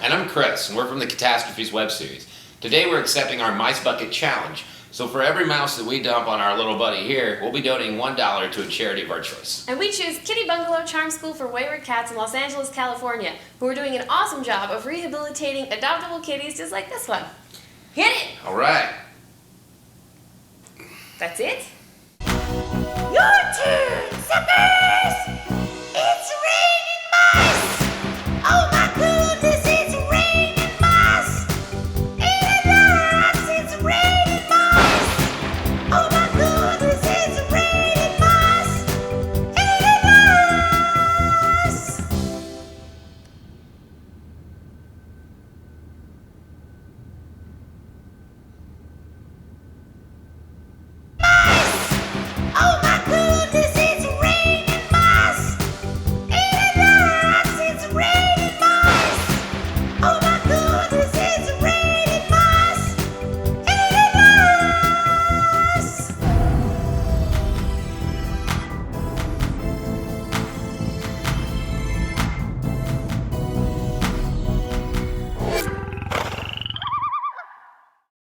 And I'm Chris, and we're from the CATastrophes Web Series. Today we're accepting our Mice Bucket Challenge. So for every mouse that we dump on our little buddy here, we'll be donating $1 to a charity of our choice. And we choose Kitty Bungalow Charm School for Wayward Cats in Los Angeles, California, who are doing an awesome job of rehabilitating adoptable kitties just like this one. Hit it! All right. That's it? Your turn, suckers!